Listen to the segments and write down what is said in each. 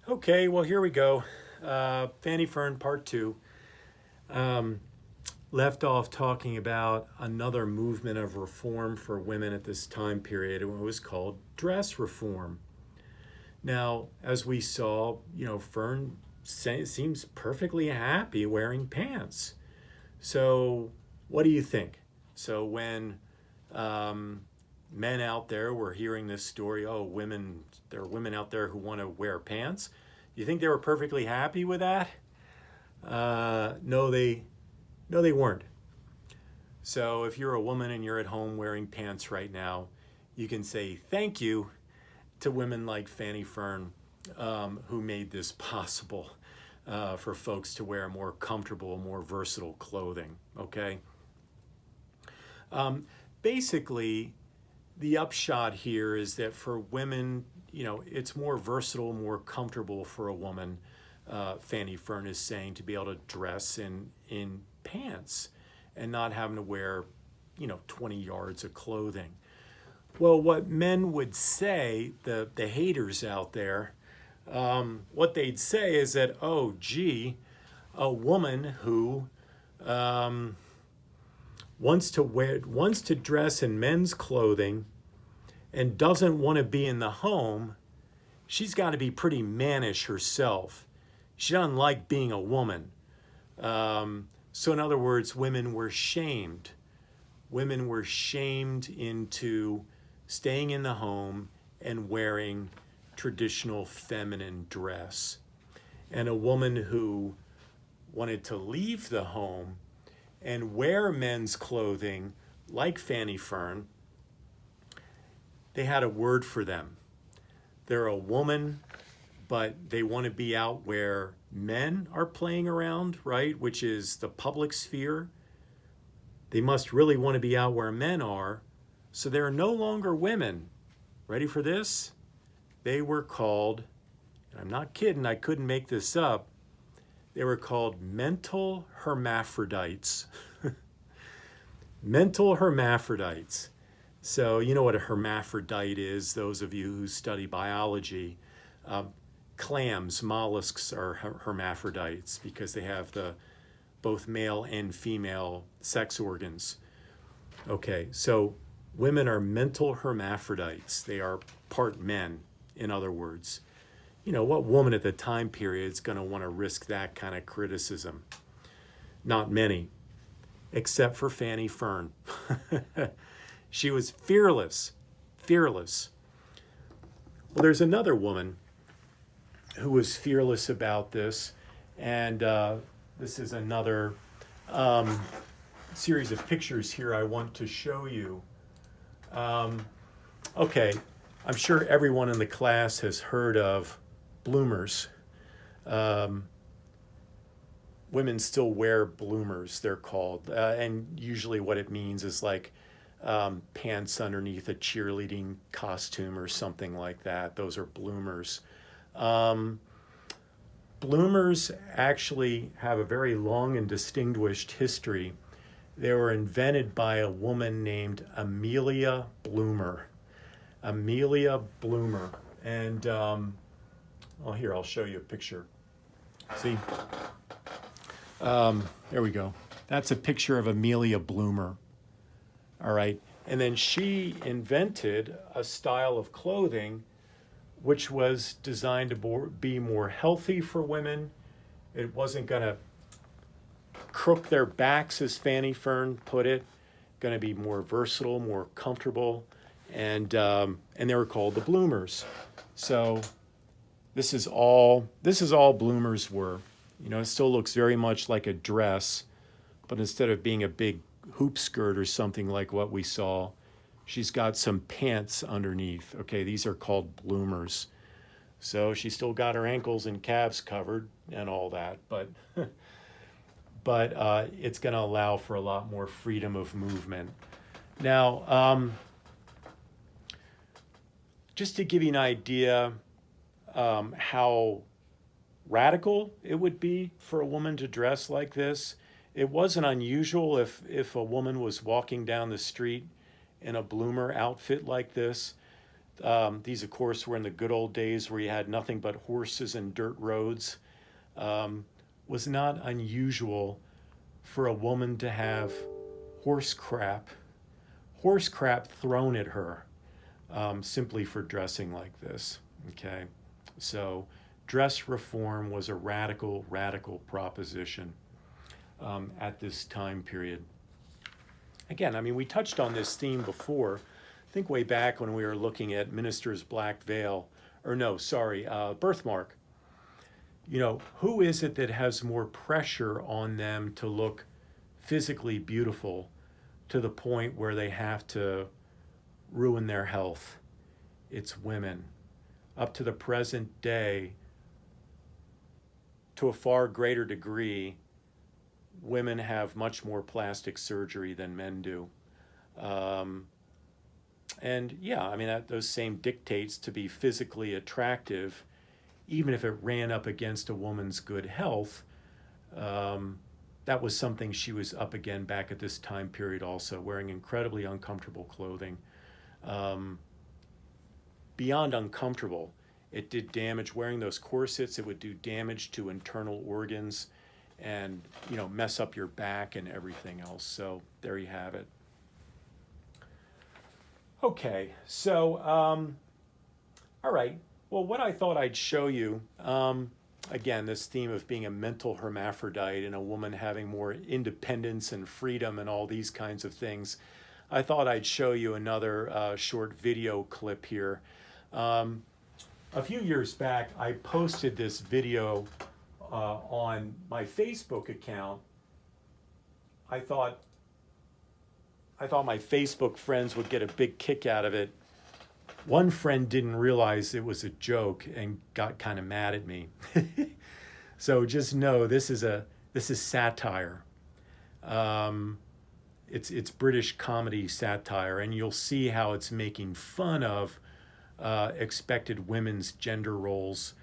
Okay, well, here we go. Fanny Fern, part two. Um, Left off talking about another movement of reform for women at this time period. It was called dress reform. Now, as we saw, Fern seems perfectly happy wearing pants. So, what do you think? So, when um, men out there were hearing this story, oh, there are women out there who want to wear pants. You think they were perfectly happy with that? No, they weren't. So if you're a woman and you're at home wearing pants right now, you can say thank you to women like Fanny Fern, who made this possible for folks to wear more comfortable, more versatile clothing. Okay. Basically, the upshot here is that for women, it's more versatile, more comfortable for a woman. Fanny Fern is saying to be able to dress in pants and not having to wear, 20 yards of clothing. Well, what men would say, the haters out there, what they'd say is that, oh, gee, a woman who wants to dress in men's clothing and doesn't want to be in the home, she's got to be pretty mannish herself. She doesn't like being a woman. So in other words, women were shamed. Women were shamed into staying in the home and wearing traditional feminine dress. And a woman who wanted to leave the home and wear men's clothing, like Fanny Fern, they had a word for them. They're a woman, but they want to be out where men are playing around, right? Which is the public sphere. They must really want to be out where men are. So they're no longer women. Ready for this? They were called, and I'm not kidding, I couldn't make this up. They were called mental hermaphrodites. Mental hermaphrodites. So you know what a hermaphrodite is, those of you who study biology. Clams, mollusks are hermaphrodites because they have both male and female sex organs. Okay, so women are mental hermaphrodites. They are part men, in other words. What woman at the time period is going to want to risk that kind of criticism? Not many, except for Fanny Fern. She was fearless, fearless. Well, there's another woman who was fearless about this, and this is another series of pictures here I want to show you. Okay, I'm sure everyone in the class has heard of bloomers. Women still wear bloomers, they're called, and usually what it means is like pants underneath a cheerleading costume or something like that. Those are bloomers. Bloomers actually have a very long and distinguished history. They were invented by a woman named Amelia Bloomer. Amelia Bloomer. And, here, I'll show you a picture. See? There we go. That's a picture of Amelia Bloomer. All right. And then she invented a style of clothing which was designed to be more healthy for women. It wasn't going to crook their backs, as Fanny Fern put it. Going to be more versatile, more comfortable, and they were called the bloomers. So this is all bloomers were. It still looks very much like a dress, but instead of being a big hoop skirt or something like what we saw, she's got some pants underneath. Okay, these are called bloomers. So she still got her ankles and calves covered and all that, but it's going to allow for a lot more freedom of movement. Now, just to give you an idea how radical it would be for a woman to dress like this, it wasn't unusual if a woman was walking down the street in a bloomer outfit like this, These, of course, were in the good old days where you had nothing but horses and dirt roads. Was not unusual for a woman to have horse crap thrown at her simply for dressing like this. Okay, so dress reform was a radical proposition at this time period. Again, I mean, we touched on this theme before. I think way back when we were looking at Minister's Black Veil, or no, sorry, Birthmark. You know, who is it that has more pressure on them to look physically beautiful to the point where they have to ruin their health? It's women. Up to the present day, to a far greater degree, women have much more plastic surgery than men do. And yeah, I mean, those same dictates to be physically attractive, even if it ran up against a woman's good health. That was something she was up again back at this time period also, wearing incredibly uncomfortable clothing. Beyond uncomfortable, it did damage. Wearing those corsets, it would do damage to internal organs and, you know, mess up your back and everything else. So there you have it. Okay, so, all right. Well, what I thought I'd show you, again, this theme of being a mental hermaphrodite and a woman having more independence and freedom and all these kinds of things, I thought I'd show you another short video clip here. A few years back, I posted this video on my Facebook account. I thought my Facebook friends would get a big kick out of it. One friend didn't realize it was a joke and got kind of mad at me. So just know this is satire. It's British comedy satire, and you'll see how it's making fun of expected women's gender roles.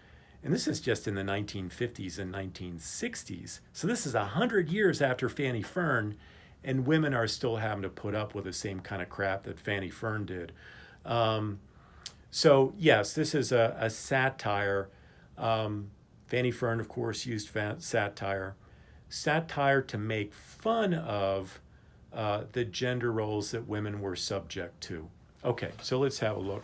And this is just in the 1950s and 1960s. So this is 100 years after Fanny Fern, and women are still having to put up with the same kind of crap that Fanny Fern did. So yes, this is a satire. Fanny Fern, of course, used satire to make fun of the gender roles that women were subject to. Okay, so let's have a look.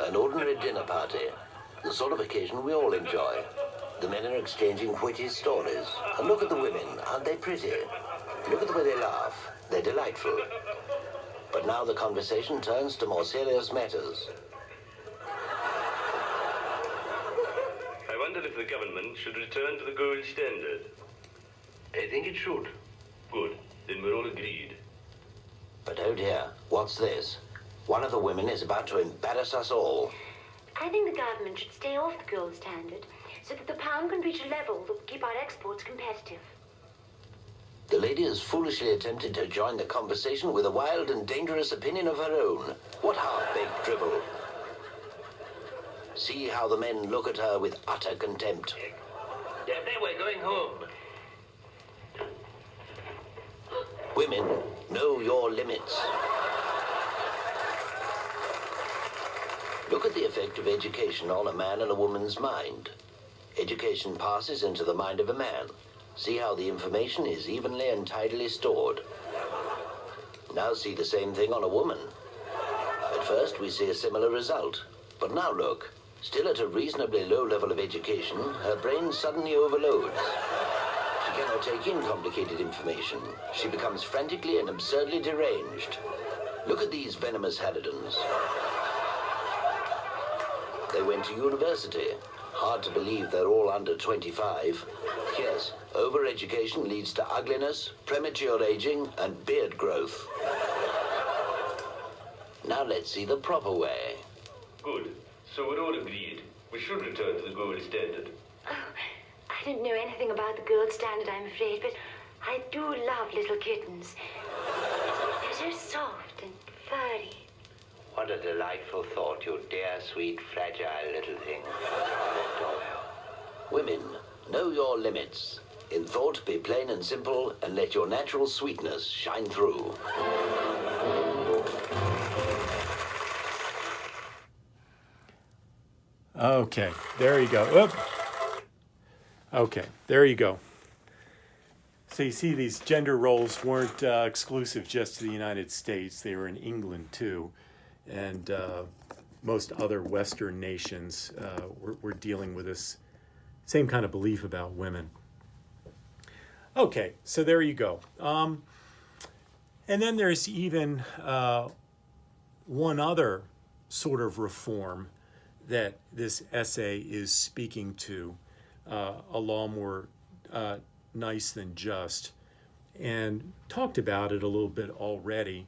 An ordinary dinner party, the sort of occasion we all enjoy. The men are exchanging witty stories. And look at the women, aren't they pretty? Look at the way they laugh. They're delightful. But now the conversation turns to more serious matters. I wonder if the government should return to the gold standard. I think it should. Good. Then we're all agreed. But oh dear, what's this? One of the women is about to embarrass us all. I think the government should stay off the gold standard so that the pound can reach a level that will keep our exports competitive. The lady has foolishly attempted to join the conversation with a wild and dangerous opinion of her own. What half-baked drivel. See how the men look at her with utter contempt. We're going home. Women, know your limits. Look at the effect of education on a man and a woman's mind. Education passes into the mind of a man. See how the information is evenly and tidily stored. Now see the same thing on a woman. At first we see a similar result. But now look, still at a reasonably low level of education, her brain suddenly overloads. She cannot take in complicated information. She becomes frantically and absurdly deranged. Look at these venomous harridans. They went to university. Hard to believe they're all under 25. Yes, overeducation leads to ugliness, premature aging, and beard growth. Now let's see the proper way. Good. So we're all agreed. We should return to the gold standard. Oh, I don't know anything about the gold standard, I'm afraid, but I do love little kittens. They're so soft and furry. What a delightful thought, you dear, sweet, fragile little thing. Women, know your limits. In thought, be plain and simple, and let your natural sweetness shine through. Okay, there you go. Oop. Okay, there you go. So you see, these gender roles weren't exclusive just to the United States. They were in England too, and most other Western nations were dealing with this same kind of belief about women. Okay, so there you go. And then there's even one other sort of reform that this essay is speaking to, a law more nice than just, and talked about it a little bit already,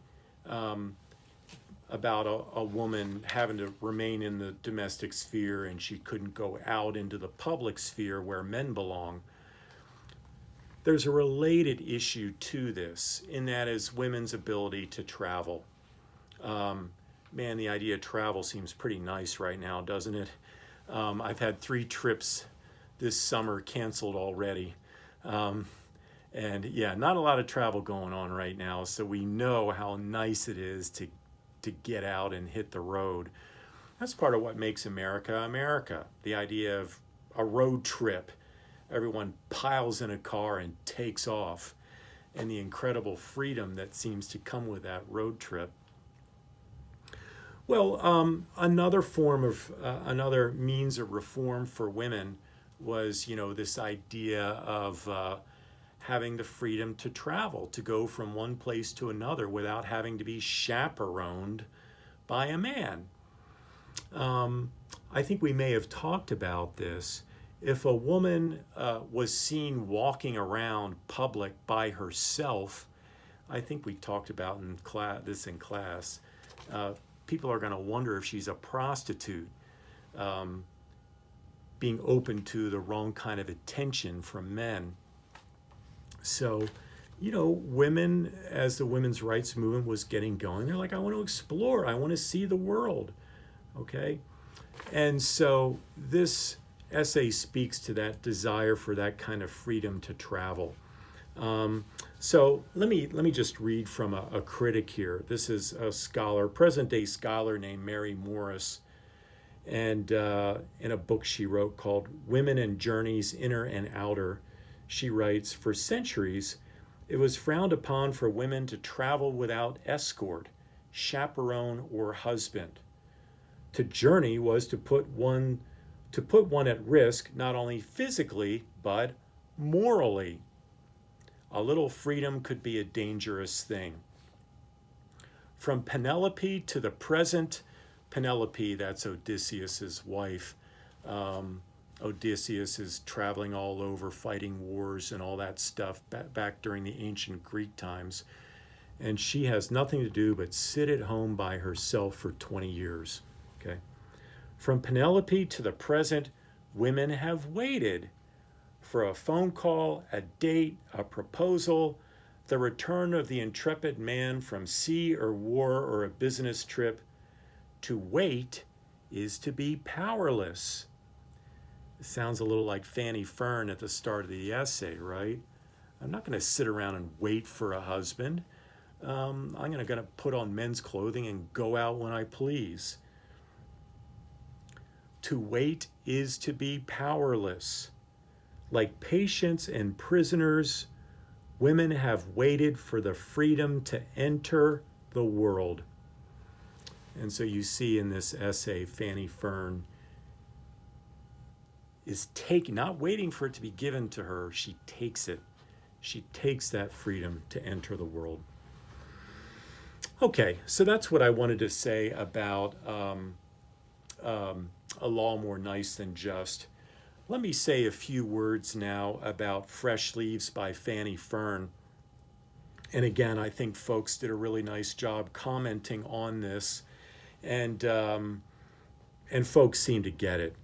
about a woman having to remain in the domestic sphere and she couldn't go out into the public sphere where men belong. There's a related issue to this, and that is women's ability to travel. Man, the idea of travel seems pretty nice right now, doesn't it? I've had 3 trips this summer canceled already. And yeah, not a lot of travel going on right now, so we know how nice it is to get out and hit the road. That's part of what makes America America, the idea of a road trip. Everyone piles in a car and takes off, and the incredible freedom that seems to come with that road trip. Well, another form of, another means of reform for women was, this idea of having the freedom to travel, to go from one place to another without having to be chaperoned by a man. I think we may have talked about this. If a woman was seen walking around public by herself, I think we talked about this in class, people are going to wonder if she's a prostitute, being open to the wrong kind of attention from men. So, women, as the women's rights movement was getting going, they're like, I want to explore, I want to see the world, okay? And so this essay speaks to that desire for that kind of freedom to travel. So let me just read from a critic here. This is a scholar, present-day scholar named Mary Morris, and in a book she wrote called Women and Journeys, Inner and Outer, she writes, for centuries, it was frowned upon for women to travel without escort, chaperone, or husband. To journey was to put one at risk, not only physically, but morally. A little freedom could be a dangerous thing. From Penelope to the present, Penelope, that's Odysseus's wife. Odysseus is traveling all over, fighting wars and all that stuff back during the ancient Greek times. And she has nothing to do but sit at home by herself for 20 years. Okay. From Penelope to the present, women have waited for a phone call, a date, a proposal, the return of the intrepid man from sea or war or a business trip. To wait is to be powerless. It sounds a little like Fanny Fern at the start of the essay, right? I'm not going to sit around and wait for a husband. I'm going to put on men's clothing and go out when I please. To wait is to be powerless. Like patients and prisoners, women have waited for the freedom to enter the world. And so you see in this essay, Fanny Fern is not waiting for it to be given to her, she takes it. She takes that freedom to enter the world. Okay, so that's what I wanted to say about a law more nice than just. Let me say a few words now about Fresh Leaves by Fanny Fern. And again, I think folks did a really nice job commenting on this, and folks seem to get it.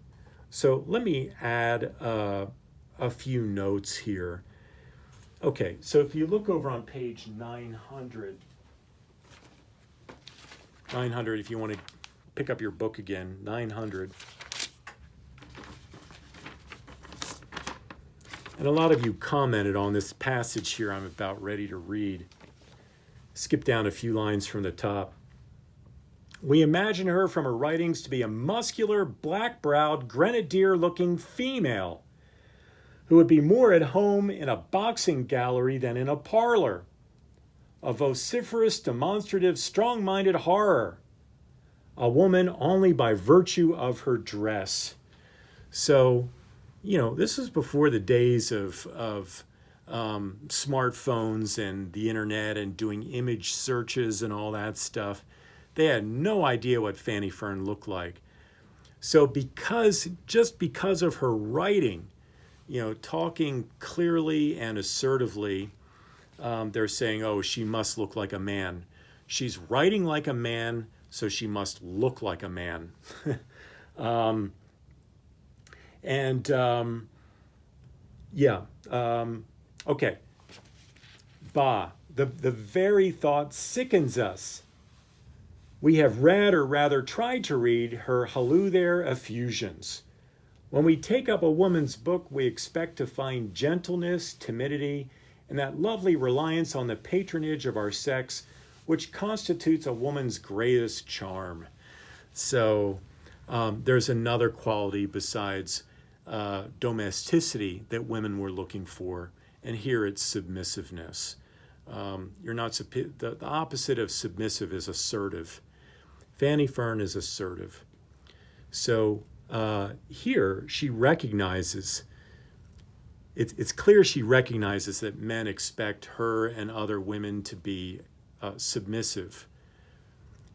So let me add a few notes here. Okay, so if you look over on page 900, if you want to pick up your book again, 900. And a lot of you commented on this passage here I'm about ready to read. Skip down a few lines from the top. We imagine her from her writings to be a muscular, black-browed, grenadier-looking female who would be more at home in a boxing gallery than in a parlor. A vociferous, demonstrative, strong-minded horror. A woman only by virtue of her dress. So, this was before the days of smartphones and the internet and doing image searches and all that stuff. They had no idea what Fanny Fern looked like. So just because of her writing, talking clearly and assertively, they're saying, oh, she must look like a man. She's writing like a man, so she must look like a man. Okay. The very thought sickens us. We have read, or rather tried to read, her halloo there effusions. When we take up a woman's book, we expect to find gentleness, timidity, and that lovely reliance on the patronage of our sex, which constitutes a woman's greatest charm. So there's another quality besides domesticity that women were looking for, and here it's submissiveness. The opposite of submissive is assertive. Fanny Fern is assertive. So here she recognizes, it's clear she recognizes that men expect her and other women to be submissive.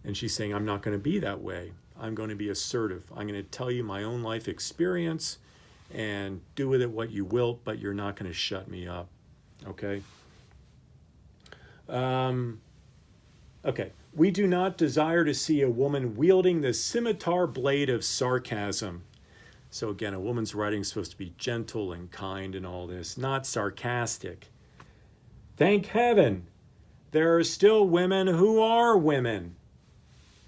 And she's saying, I'm not going to be that way. I'm going to be assertive. I'm going to tell you my own life experience and do with it what you will, but you're not going to shut me up. Okay? Okay. We do not desire to see a woman wielding the scimitar blade of sarcasm. So again, a woman's writing is supposed to be gentle and kind and all this, not sarcastic. Thank heaven, there are still women who are women,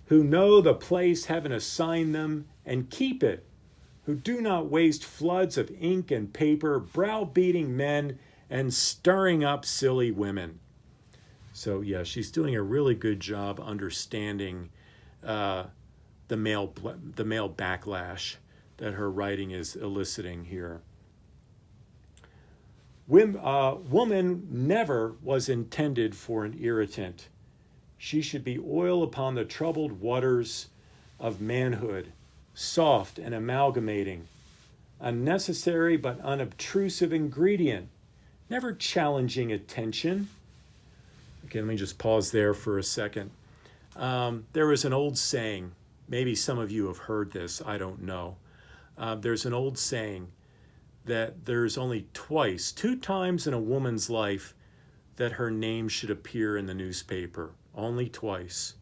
who know the place heaven assigned them and keep it, who do not waste floods of ink and paper browbeating men and stirring up silly women. So yeah, she's doing a really good job understanding the male backlash that her writing is eliciting here. Woman never was intended for an irritant. She should be oil upon the troubled waters of manhood, soft and amalgamating, a necessary but unobtrusive ingredient, never challenging attention. Okay, let me just pause there for a second. There was an old saying, maybe some of you have heard this, I don't know. There's an old saying that there's only two times in a woman's life that her name should appear in the newspaper. Only twice.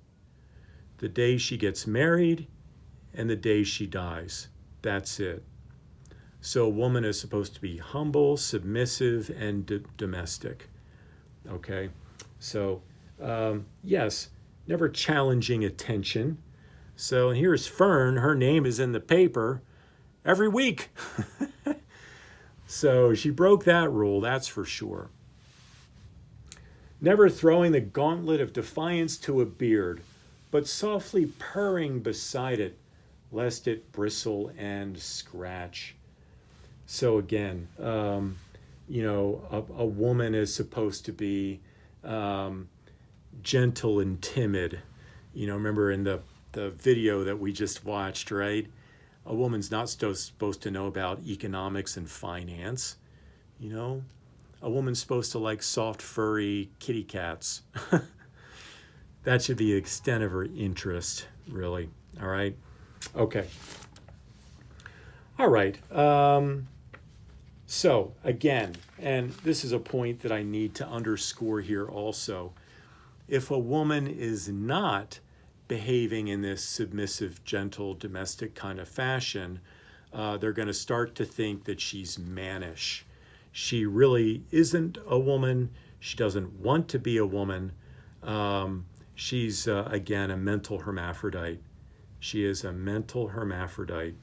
The day she gets married and the day she dies. That's it. So a woman is supposed to be humble, submissive, and domestic. Okay? So, yes, never challenging attention. So here's Fern. Her name is in the paper every week. So she broke that rule, that's for sure. Never throwing the gauntlet of defiance to a beard, but softly purring beside it, lest it bristle and scratch. So again, a woman is supposed to be gentle and timid. Remember in the video that we just watched, right? A woman's not supposed to know about economics and finance. A woman's supposed to like soft, furry kitty cats. That should be the extent of her interest, really. All right? Okay. All right. So, again, and this is a point that I need to underscore here also. If a woman is not behaving in this submissive, gentle, domestic kind of fashion, they're going to start to think that she's mannish. She really isn't a woman. She doesn't want to be a woman. She's, again, a mental hermaphrodite. She is a mental hermaphrodite.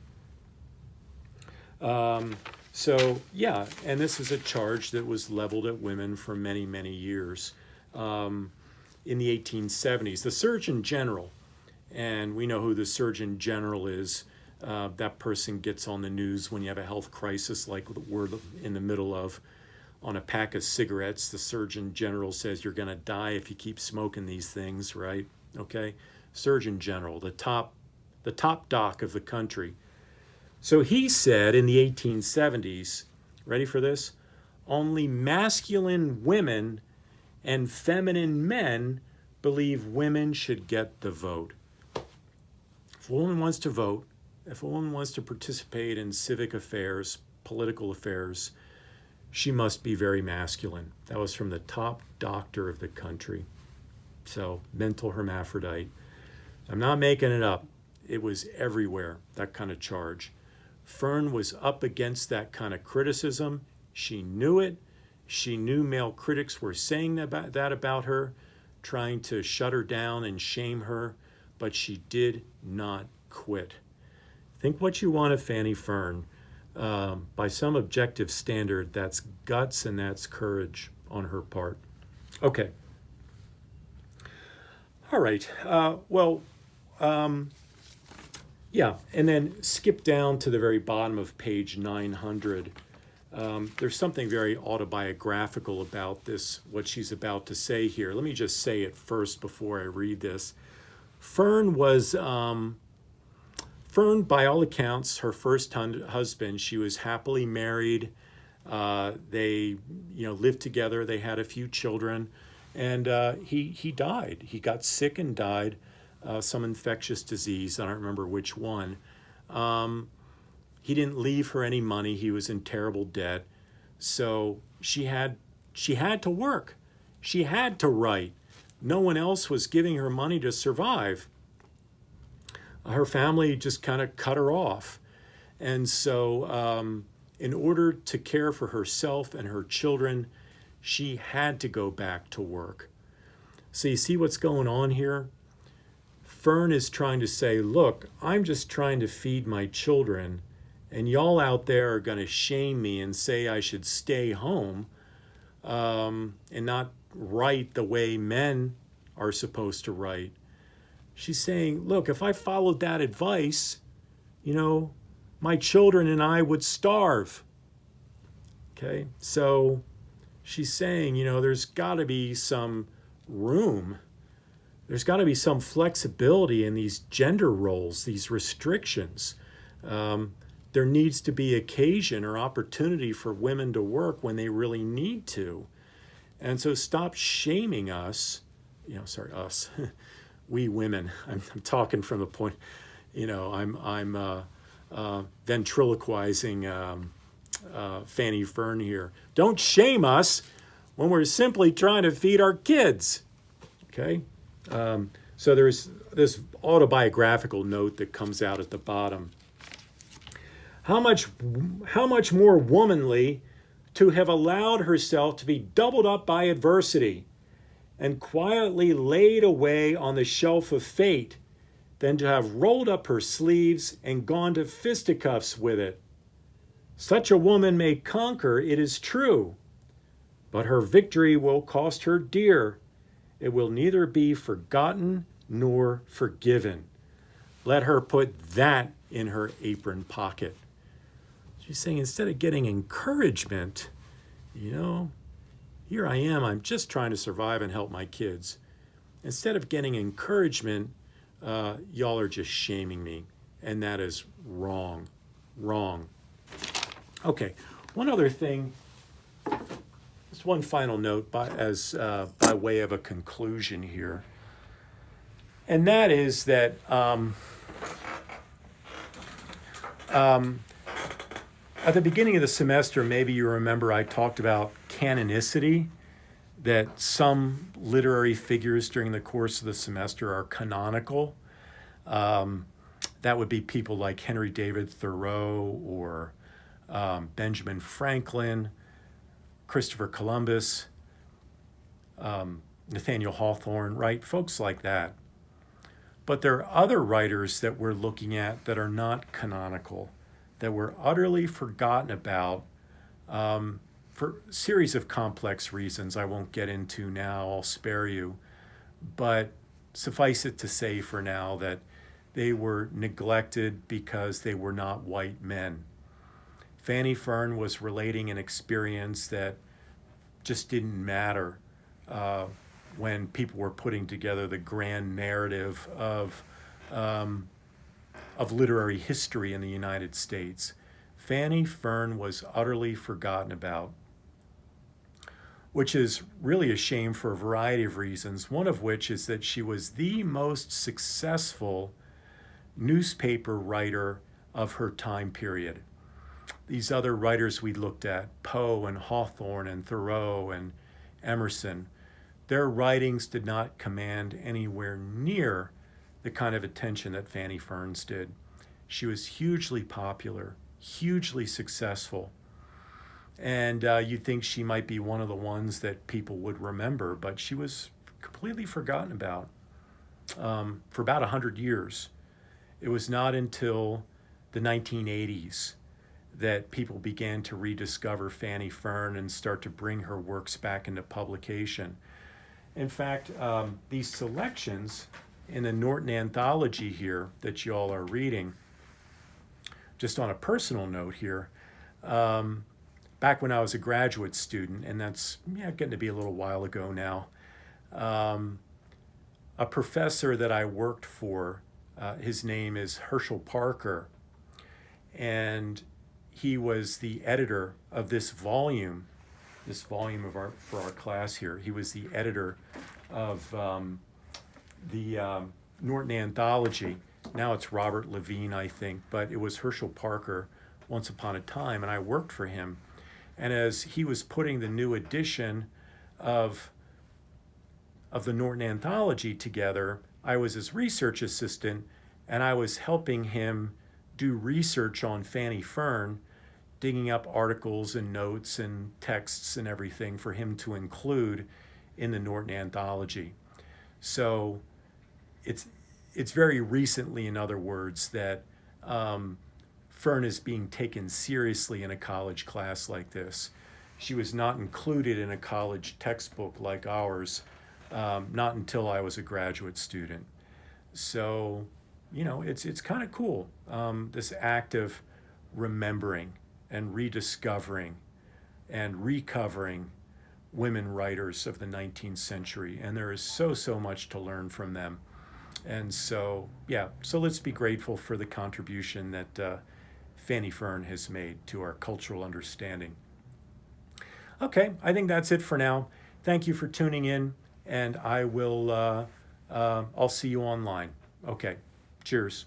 So, yeah, and this is a charge that was leveled at women for many, many years. In the 1870s, the Surgeon General, and we know who the Surgeon General is. That person gets on the news when you have a health crisis like we're in the middle of. On a pack of cigarettes, the Surgeon General says you're going to die if you keep smoking these things, right? Okay, Surgeon General, the top doc of the country. So he said in the 1870s, ready for this? Only masculine women and feminine men believe women should get the vote. If a woman wants to vote, if a woman wants to participate in civic affairs, political affairs, she must be very masculine. That was from the top doctor of the country. So, mental hermaphrodite. I'm not making it up. It was everywhere, that kind of charge. Fern was up against that kind of criticism. She knew it. She knew male critics were saying that about her, trying to shut her down and shame her, but she did not quit. Think what you want of Fanny Fern. By some objective standard, that's guts and that's courage on her part. Okay. All right. Yeah, and then skip down to the very bottom of page 900. There's something very autobiographical about this, what she's about to say here. Let me just say it first before I read this. Fern was... Fern, by all accounts, her first husband. She was happily married. They, lived together. They had a few children, and he died. He got sick and died, some infectious disease. I don't remember which one. He didn't leave her any money. He was in terrible debt, so she had to work. She had to write. No one else was giving her money to survive. Her family just kind of cut her off. And so in order to care for herself and her children, she had to go back to work. So you see what's going on here? Fern is trying to say, look, I'm just trying to feed my children, and y'all out there are going to shame me and say I should stay home and not write the way men are supposed to write. She's saying, look, if I followed that advice, my children and I would starve. Okay, so she's saying, there's got to be some room. There's got to be some flexibility in these gender roles, these restrictions. There needs to be occasion or opportunity for women to work when they really need to. And so stop shaming us, us. We women. I'm talking from the point, I'm ventriloquizing Fanny Fern here. Don't shame us when we're simply trying to feed our kids. Okay, so there's this autobiographical note that comes out at the bottom. How much more womanly to have allowed herself to be doubled up by adversity and quietly laid away on the shelf of fate than to have rolled up her sleeves and gone to fisticuffs with it. Such a woman may conquer, it is true, but her victory will cost her dear. It will neither be forgotten nor forgiven. Let her put that in her apron pocket. She's saying instead of getting encouragement, here I am, I'm just trying to survive and help my kids. Instead of getting encouragement, y'all are just shaming me. And that is wrong. Wrong. Okay, one other thing, just one final note by way of a conclusion here. And that is that at the beginning of the semester, maybe you remember I talked about canonicity, that some literary figures during the course of the semester are canonical. That would be people like Henry David Thoreau or Benjamin Franklin, Christopher Columbus, Nathaniel Hawthorne, right? Folks like that. But there are other writers that we're looking at that are not canonical. that were utterly forgotten about for a series of complex reasons I won't get into now. I'll spare you. But suffice it to say for now that they were neglected because they were not white men. Fanny Fern was relating an experience that just didn't matter when people were putting together the grand narrative of literary history in the United States. Fanny Fern was utterly forgotten about, which is really a shame for a variety of reasons, one of which is that she was the most successful newspaper writer of her time period. These other writers we looked at, Poe and Hawthorne and Thoreau and Emerson, their writings did not command anywhere near the kind of attention that Fanny Fern's did. She was hugely popular, hugely successful, and you'd think she might be one of the ones that people would remember, but she was completely forgotten about for about 100 years. It was not until the 1980s that people began to rediscover Fanny Fern and start to bring her works back into publication. In fact, these selections in the Norton Anthology here that you all are reading, just on a personal note here, back when I was a graduate student, and that's getting to be a little while ago now, a professor that I worked for, his name is Herschel Parker, and he was the editor of this volume of for our class here. He was the editor of the Norton Anthology. Now it's Robert Levine, I think, but it was Herschel Parker once upon a time, and I worked for him. And as he was putting the new edition of the Norton Anthology together, I was his research assistant, and I was helping him do research on Fanny Fern, digging up articles and notes and texts and everything for him to include in the Norton Anthology. So it's very recently, in other words, that Fern is being taken seriously in a college class like this. She was not included in a college textbook like ours, not until I was a graduate student. So, it's kind of cool, this act of remembering and rediscovering and recovering women writers of the 19th century. And there is so much to learn from them. And so let's be grateful for the contribution that Fanny Fern has made to our cultural understanding. Okay, I think that's it for now. Thank you for tuning in, and I'll see you online. Okay, cheers.